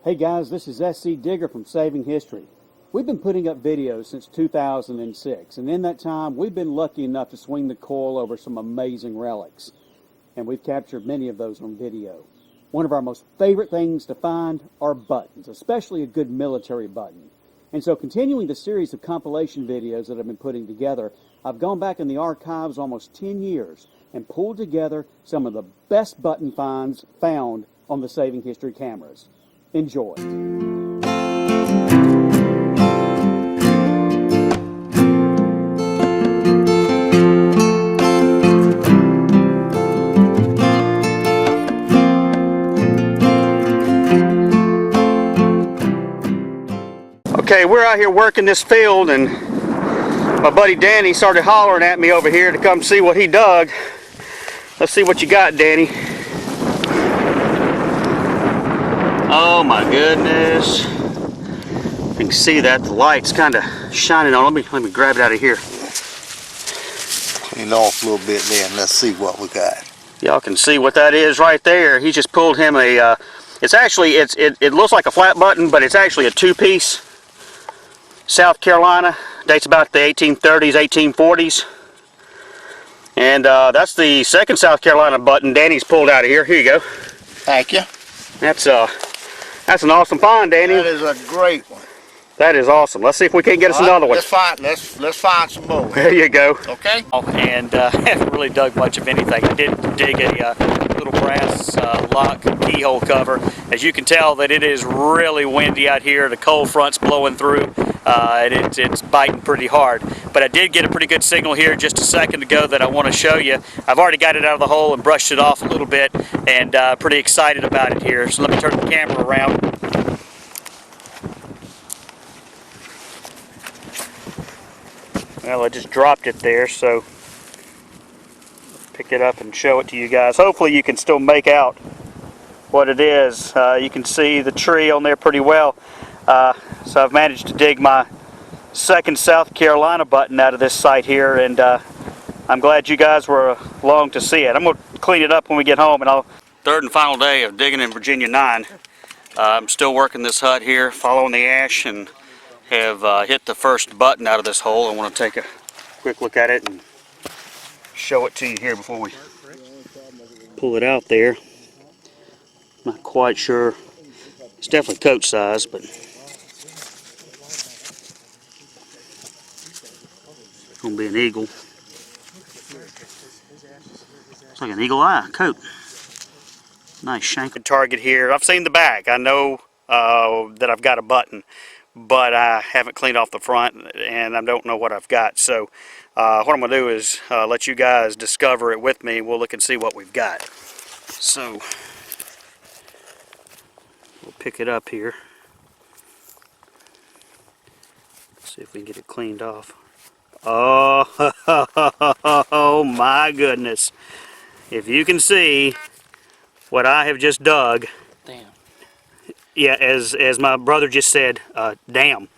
Hey guys, this is SCdigger from Saving History. We've been putting up videos since 2006, and in that time we've been lucky enough to swing the coil over some amazing relics. And we've captured many of those on video. One of our most favorite things to find are buttons, especially a good military button. And so continuing the series of compilation videos that I've been putting together, I've gone back in the archives almost 10 years and pulled together some of the best button finds found on the Saving History cameras. Enjoy. Okay, we're out here working this field, and my buddy Danny started hollering at me over here to come see what he dug. Let's see what you got, Danny. Oh my goodness. You can see that the light's kind of shining on. Let me grab it out of here. Clean off a little bit there and let's see what we got. Y'all can see what that is right there. He just pulled him a, it looks like a flat button, but it's actually a two-piece. South Carolina, dates about the 1830s, 1840s. And that's the second South Carolina button Danny's pulled out of here. Here you go. Thank you. That's an awesome find, Danny. That is a great one. That is awesome. Let's see if we can't get us another one. Let's find some more. There you go. Okay. And I haven't really dug much of anything. I did dig a little brass lock keyhole cover. As you can tell, that it is really windy out here. The cold front's blowing through. And it's biting pretty hard. But I did get a pretty good signal here just a second ago that I want to show you. I've already got it out of the hole and brushed it off a little bit, and pretty excited about it here. So let me turn the camera around. Well, I just dropped it there, so pick it up and show it to you guys. Hopefully you can still make out what it is. You can see the tree on there pretty well. So I've managed to dig my second South Carolina button out of this site here, and I'm glad you guys were along to see it. I'm going to clean it up when we get home, and Third and final day of digging in Virginia 9. I'm still working this hut here, following the ash, and have hit the first button out of this hole. I want to take a quick look at it and show it to you here before we pull it out there. Not quite sure. It's definitely coat size, but it's going to be an eagle. It's like an eagle eye coat. Nice shank. Target here. I've seen the back. I know that I've got a button, but I haven't cleaned off the front, and I don't know what I've got. So what I'm going to do is let you guys discover it with me. We'll look and see what we've got. So we'll pick it up here. See if we can get it cleaned off. Oh my goodness. If you can see what I have just dug. Damn. Yeah, as my brother just said, damn.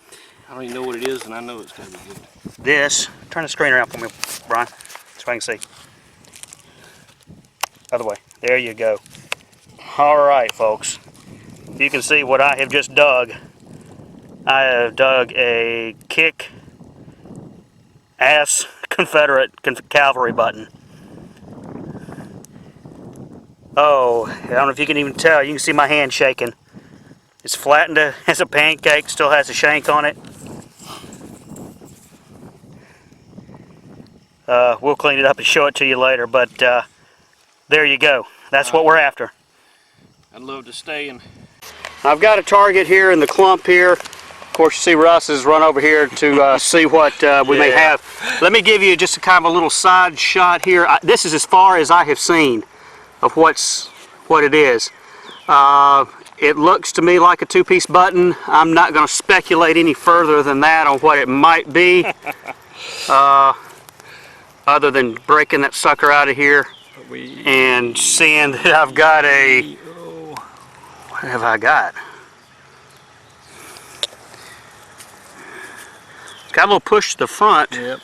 I don't even know what it is, and I know it's going to be good. This, turn the screen around for me, Brian, so I can see. Other way. There you go. Alright, folks. You can see what I have just dug. I have dug a kick-ass Confederate cavalry button. Oh, I don't know if you can even tell. You can see my hand shaking. It's flattened as a pancake, still has a shank on it. We'll clean it up and show it to you later, but there you go. That's what we're after. I'd love to stay and... I've got a target here in the clump here. Of course, you see Russ has run over here to see what we may have. Let me give you just a kind of a little side shot here. This is as far as I have seen of what it is. It looks to me like a two-piece button. I'm not going to speculate any further than that on what it might be, other than breaking that sucker out of here and seeing that I've got a... What have I got? It's got a little push to the front. Yep.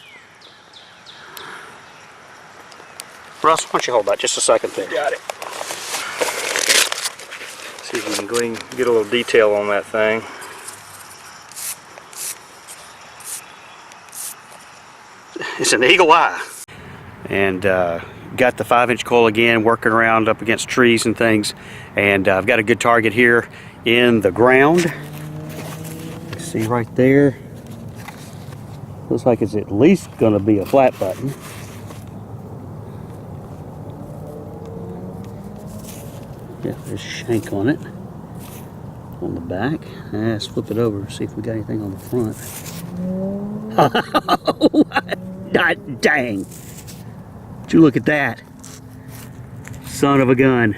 Russ, why don't you hold that just a second there? Got it. See See if we can glean, get a little detail on that thing. It's an eagle eye. And got the 5-inch coil again, working around up against trees and things. And I've got a good target here in the ground. See right there. Looks like it's at least going to be a flat button. Yeah, there's a shank on it. On the back. Let's flip it over and see if we got anything on the front. God dang. Would you look at that? Son of a gun.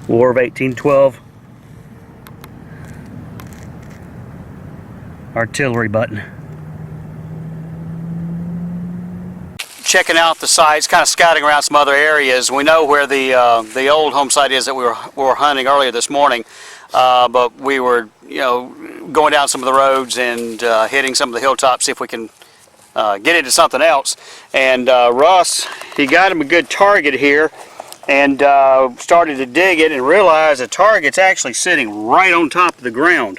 War of 1812. Artillery button. Checking out the sites, kind of scouting around some other areas. We know where the old home site is that we were hunting earlier this morning, but we were, going down some of the roads and hitting some of the hilltops, see if we can get into something else. And Russ, he got him a good target here, and started to dig it and realized the target's actually sitting right on top of the ground.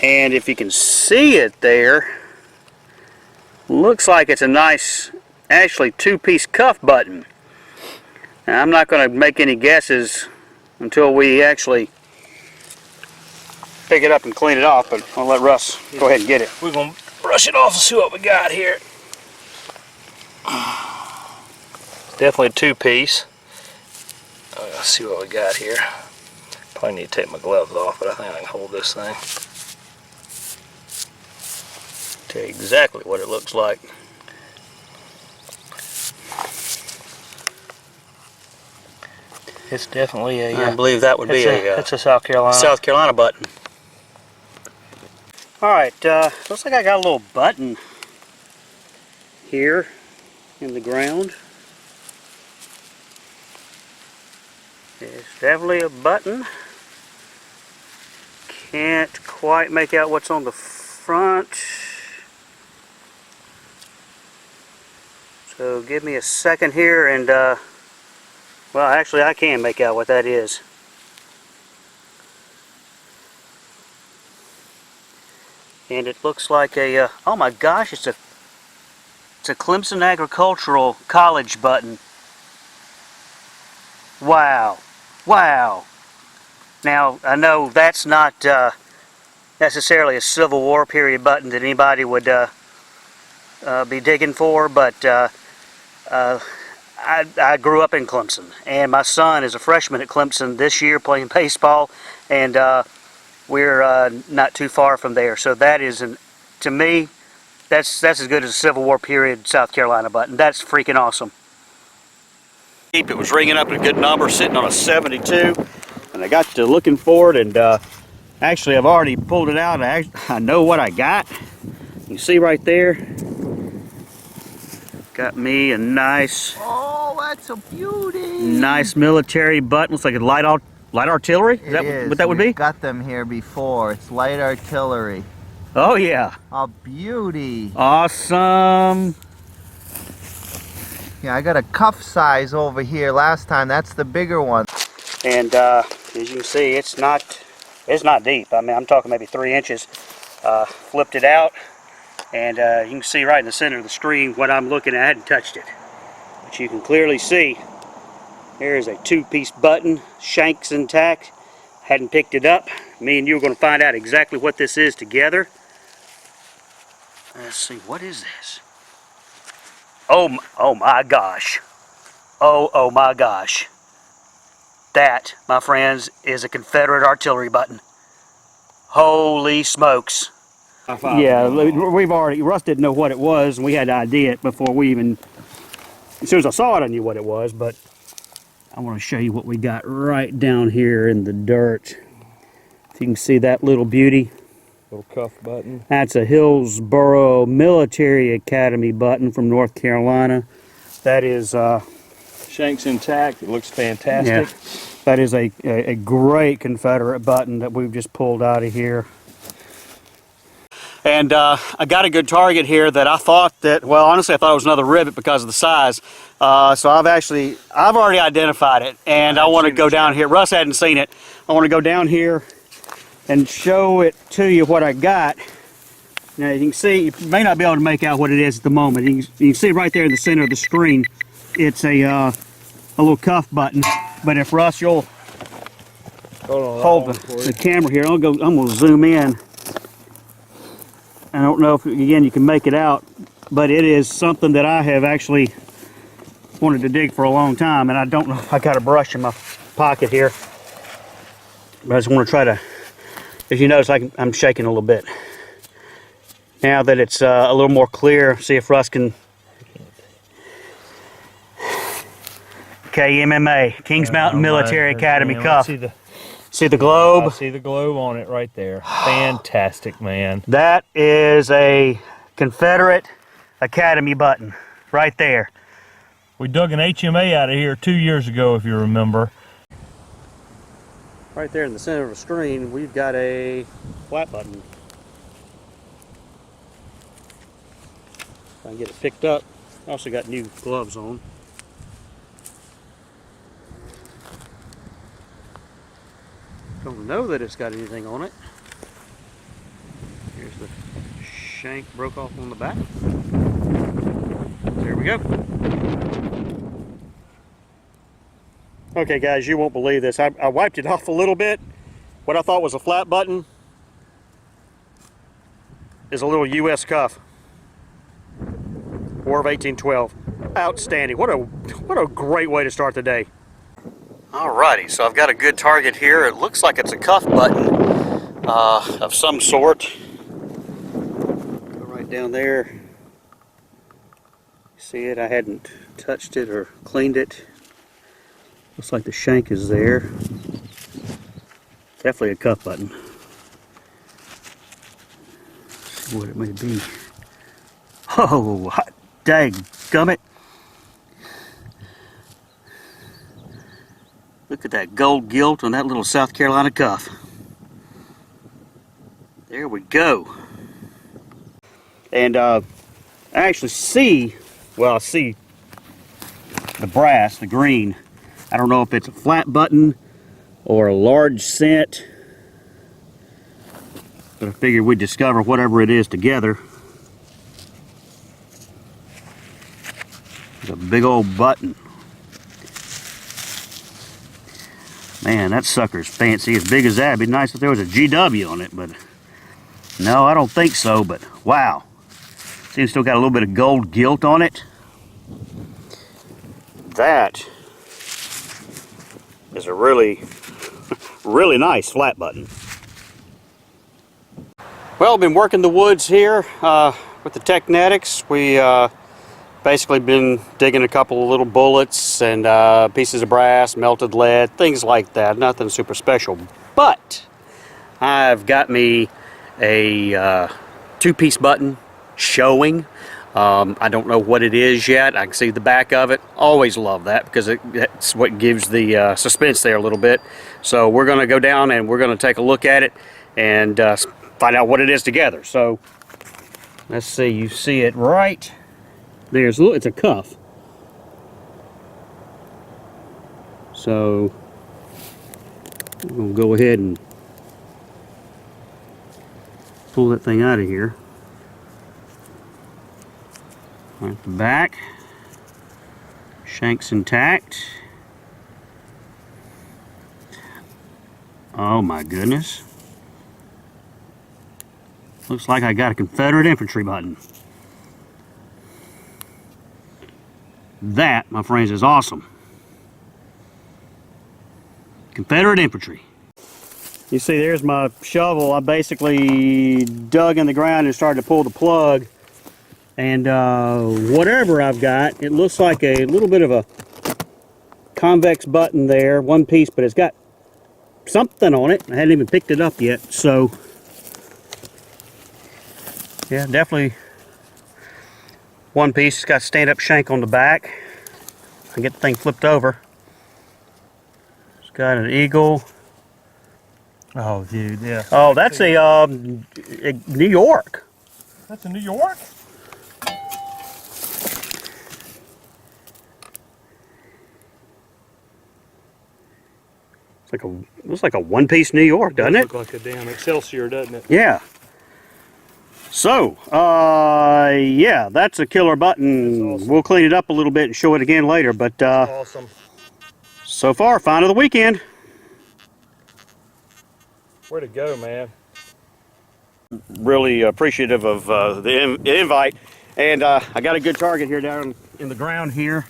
And if you can see it there, looks like it's a nice, actually 2-piece cuff button. Now, I'm not going to make any guesses until we actually pick it up and clean it off, but I'll let Russ go ahead and get it. We're going to brush it off and see what we got here. Definitely a 2-piece. Let's see what we got here. Probably need to take my gloves off, but I think I can hold this thing. Tell you exactly what it looks like. It's definitely a. I believe that would be it's a South Carolina. South Carolina button. All right, looks like I got a little button here in the ground. It's definitely a button. Can't quite make out what's on the front. So give me a second here and, well, actually I can make out what that is. And it looks like a, oh my gosh, it's a Clemson Agricultural College button. Wow. Wow. Now, I know that's not necessarily a Civil War period button that anybody would be digging for, but I grew up in Clemson, and my son is a freshman at Clemson this year playing baseball, and we're not too far from there. So that is, to me, that's as good as a Civil War period South Carolina button. That's freaking awesome. It was ringing up a good number, sitting on a 72, and I got to looking for it, and actually I've already pulled it out. I know what I got. You see right there, got me a nice, Oh, that's a beauty. nice military button. Looks like a light artillery. Is that what that would be? We've got them here before. It's light artillery. Oh yeah. A beauty. Awesome. Yeah, I got a cuff size over here last time. That's the bigger one. And as you can see, it's not deep. I mean, I'm talking maybe 3 inches. Flipped it out, and you can see right in the center of the screen what I'm looking at. I hadn't touched it, but you can clearly see there is a 2-piece button, shanks intact. Hadn't picked it up. Me and you are going to find out exactly what this is together. Let's see, what is this? Oh my gosh. Oh my gosh. That, my friends, is a Confederate artillery button. Holy smokes. Yeah, Russ didn't know what it was, and we had to ID it before we even, as soon as I saw it, I knew what it was, but I want to show you what we got right down here in the dirt. If you can see that little beauty. Little cuff button. That's a Hillsborough Military Academy button from North Carolina. That is Shank's intact. It looks fantastic. yeah, that is a great Confederate button that we've just pulled out of here. And I got a good target here that I thought that, well, honestly, I thought it was another rivet because of the size. So I've already identified it, and I want to go down here. Russ hadn't seen it. I want to go down here and show it to you what I got. Now you can see, you may not be able to make out what it is at the moment. You can see right there in the center of the screen, it's a little cuff button. But if Russ, you'll hold the camera here, I'm gonna zoom in. I don't know if, again, you can make it out, but it is something that I have actually wanted to dig for a long time, and I don't know if I got a brush in my pocket here, but I just want to try to, as you notice, I'm shaking a little bit. Now that it's a little more clear, see if Russ can. KMMA, Kings Mountain Military Academy cuff. See the globe? I see the globe on it right there. Fantastic, man. That is a Confederate Academy button right there. We dug an HMA out of here 2 years ago, if you remember. Right there in the center of the screen, we've got a flat button. If I can get it picked up. I also got new gloves on. Don't know that it's got anything on it. Here's the shank broke off on the back. There we go. Okay guys, you won't believe this. I wiped it off a little bit. What I thought was a flat button is a little US cuff. War of 1812. Outstanding. What a great way to start the day. Alrighty, so I've got a good target here. It looks like it's a cuff button of some sort. Go right down there. See it? I hadn't touched it or cleaned it. Looks like the shank is there. Definitely a cuff button. Let's see what it may be. Oh, hot dang gummit. Look at that gold gilt on that little South Carolina cuff. There we go. And I actually see, well, I see the brass, the green. I don't know if it's a flat button or a large cent, but I figured we'd discover whatever it is together. It's a big old button. Man, that sucker's fancy. As big as that, it'd be nice if there was a GW on it, but no, I don't think so, but wow. See, it's still got a little bit of gold gilt on it. That is a really, really nice flat button. Well, I've been working the woods here with the Teknetics. We basically been digging a couple of little bullets and pieces of brass, melted lead, things like that. Nothing super special. But I've got me a two-piece button showing. I don't know what it is yet. I can see the back of it. Always love that because that's what gives the suspense there a little bit. So we're going to go down and we're going to take a look at it and find out what it is together. So let's see. You see it right there's, look, it's a cuff. So we'll go ahead and pull that thing out of here. Right at the back, shank's intact. Oh my goodness. Looks like I got a Confederate infantry button. That, my friends, is awesome. Confederate infantry. You see, there's my shovel. I basically dug in the ground and started to pull the plug. And whatever I've got, it looks like a little bit of a convex button there, one piece, but it's got something on it. I hadn't even picked it up yet, so yeah, definitely one piece. It's got stand-up shank on the back. I can get the thing flipped over. It's got an eagle. Oh, dude, yeah. Oh, that's a New York. That's in New York? Looks like a one-piece New York, doesn't it? Look like a damn Excelsior, doesn't it? Yeah. So, yeah, that's a killer button. That's awesome. We'll clean it up a little bit and show it again later, but Awesome. so far, find of the weekend. Way to go, man. Really appreciative of the invite, and I got a good target here down in the ground here.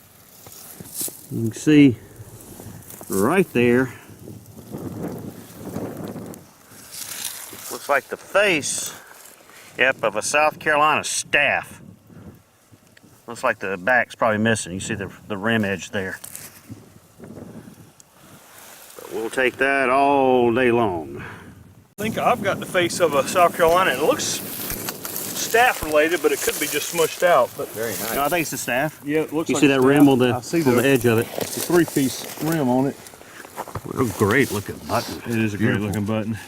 You can see right there. Looks like the face, yep, of a South Carolina staff. Looks like the back's probably missing. You see the rim edge there. But we'll take that all day long. I think I've got the face of a South Carolina. It looks staff related, but it could be just smushed out. But Very nice. No, I think it's the staff. yeah, it looks You like see that staff. rim on I see the edge of it. It's a three-piece rim on it. What a great looking button. It is a great looking button.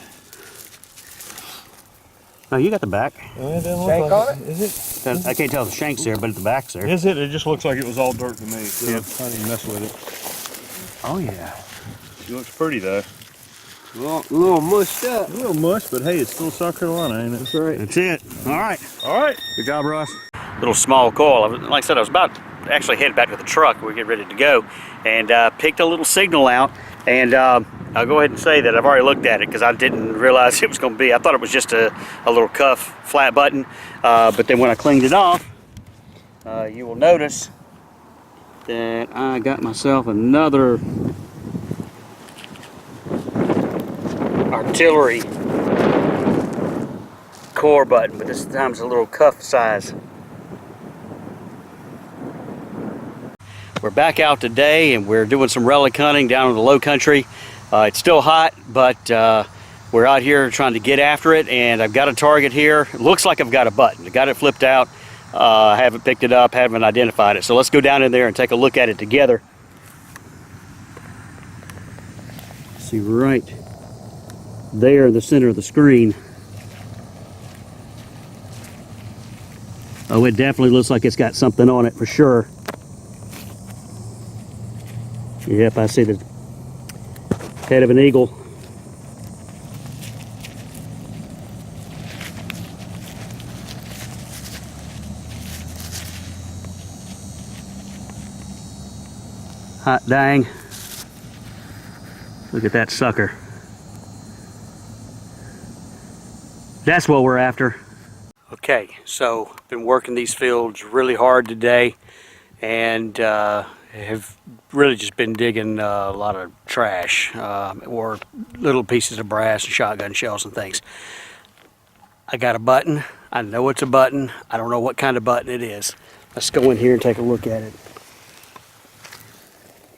No, you got the back. Shank on it? Is I can't tell if the shank's there, but the back's there. it? Is it? It just looks like it was all dirt to me. Yeah. I didn't mess with it. Oh yeah. It looks pretty though. Well, a little mushed up. A little mush, but hey, it's still South Carolina, ain't it? That's right. That's it. All right. All right. Good job, Russ. Little small coil. Like I said, I was about to actually head back to the truck. We're getting ready to go, and picked a little signal out. And I'll go ahead and say that I've already looked at it because I didn't realize it was going to be. I thought it was just a little cuff flat button, but then when I cleaned it off, you will notice that I got myself another artillery core button, but this time it's a little cuff size. We're back out today and we're doing some relic hunting down in the low country. It's still hot, but we're out here trying to get after it, and I've got a target here. It looks like I've got a button. I got it flipped out. I haven't picked it up, haven't identified it. So let's go down in there and take a look at it together. See right there in the center of the screen. Oh, it definitely looks like it's got something on it for sure. Yep, I see the head of an eagle. Hot dang. Look at that sucker. That's what we're after. Okay, so been working these fields really hard today, and have really just been digging a lot of trash or little pieces of brass and shotgun shells and things. I got a button. I know it's a button. I don't know what kind of button it is. Let's go in here and take a look at it.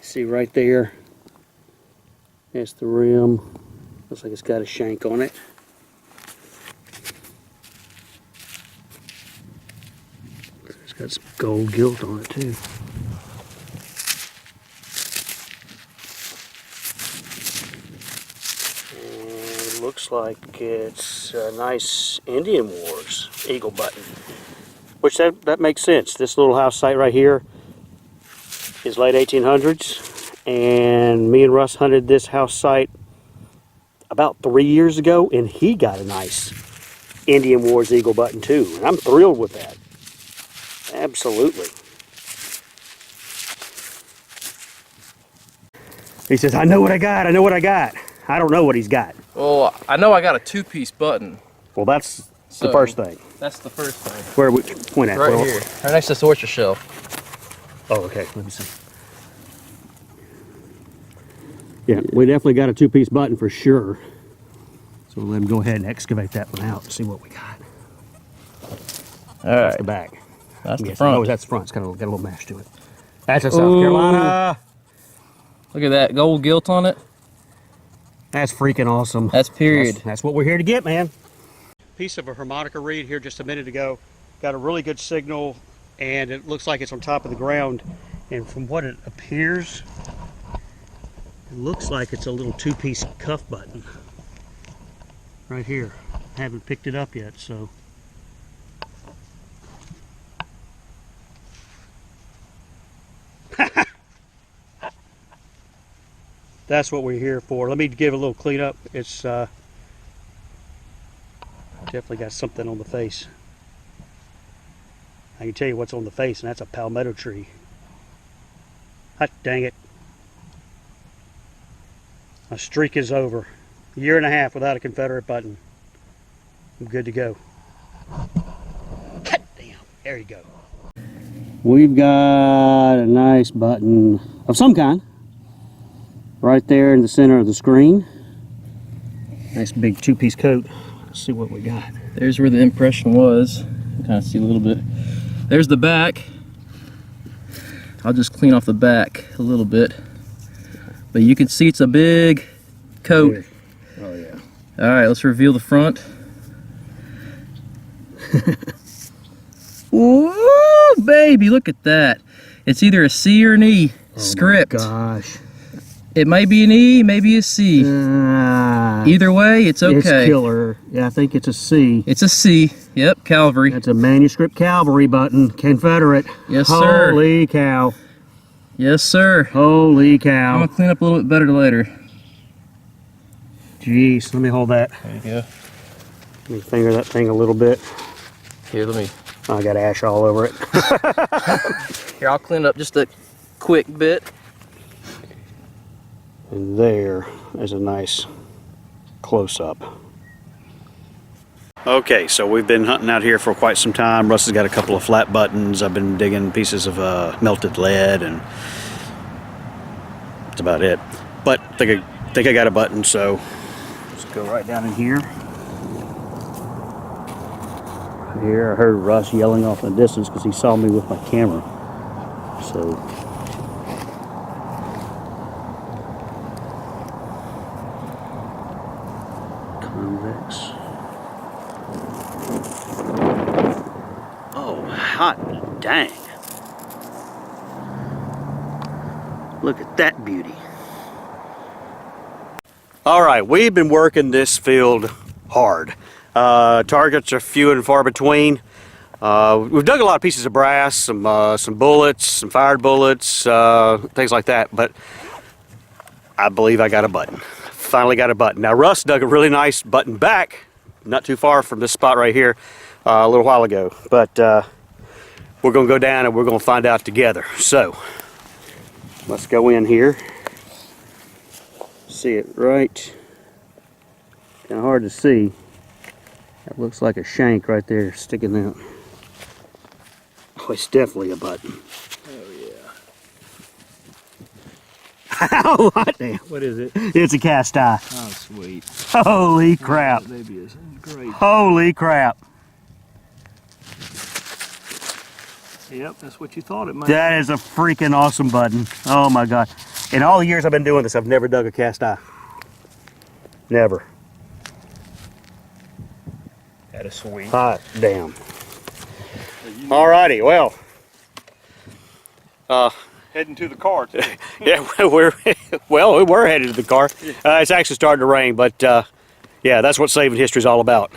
See right there, that's the rim. Looks like it's got a shank on it. It's got some gold gilt on it too. And it looks like it's a nice Indian Wars eagle button, which that makes sense. This little house site right here is late 1800s, and me and Russ hunted this house site about 3 years ago, and he got a nice Indian Wars eagle button too, and I'm thrilled with that. Absolutely. He says, I know what I got, I know what I got. I don't know what he's got. Well, I know I got a two-piece button. Well, that's the So, first thing. That's the first thing. Where we point at? Right Where- here. Right next to this oyster shell. Oh, okay. Let me see. Yeah, we definitely got a two-piece button for sure. So we'll let him go ahead and excavate that one out and see what we got. All That's right. the back. That's the Yes, front. Oh, that's the front. It's got a little mash to it. That's a South Carolina. Look at that gold gilt on it. That's freaking awesome. That's period. That's what we're here to get, man. Piece of a harmonica reed here just a minute ago. Got a really good signal, and it looks like it's on top of the ground. And from what it appears, it looks like it's a little two-piece cuff button. Right here. I haven't picked it up yet, so That's what we're here for. Let me give a little cleanup. It's definitely got something on the face. I can tell you what's on the face, and that's a palmetto tree. Hot dang it. My streak is over. A year and a half without a Confederate button. I'm good to go. God damn. There you go. We've got a nice button of some kind right there in the center of the screen. Nice big two-piece coat. Let's see what we got. There's where the impression was. You can kind of see a little bit. There's the back. I'll just clean off the back a little bit. But you can see it's a big coat. Oh yeah. All right, let's reveal the front. Woo, baby, look at that. It's either a C or an E script. Oh my gosh. It might be an E, maybe a C. Either way, it's okay. It's killer. Yeah, I think it's a C. It's a C. Yep, cavalry. That's a manuscript cavalry button. Confederate. Yes, sir. Holy cow. Yes, sir. Holy cow. I'm gonna clean up a little bit better later. Jeez, let me hold that. There you go. Let me finger that thing a little bit. Here, let me. Oh, I got ash all over it. Here, I'll clean it up just a quick bit. And there is a nice close-up. Okay, so we've been hunting out here for quite some time. Russ has got a couple of flat buttons. I've been digging pieces of melted lead, and that's about it. But I think I got a button, so let's go right down in here. Here, I heard Russ yelling off in the distance because he saw me with my camera. So convex. Oh, hot dang. Look at that beauty. All right, we've been working this field hard. Targets are few and far between. We've dug a lot of pieces of brass, some bullets, some fired bullets, things like that, but I believe I got a button. Finally got a button. Now Russ dug a really nice button back, not too far from this spot right here, a little while ago, but we're gonna go down and we're gonna find out together. So let's go in here. See it right, kind of hard to see. That looks like a shank right there sticking out. Oh, it's definitely a button. Oh yeah. Oh, hot damn. What is it? It's a cast eye. Oh, sweet. Holy crap. That baby is great. Holy crap. Yep, that's what you thought it might. That is a freaking awesome button. Oh my God. In all the years I've been doing this, I've never dug a cast eye. Never. That is sweet. Hot damn. Alrighty, well. Heading to the car too. Yeah, we're headed to the car. It's actually starting to rain, but yeah, that's what saving history is all about.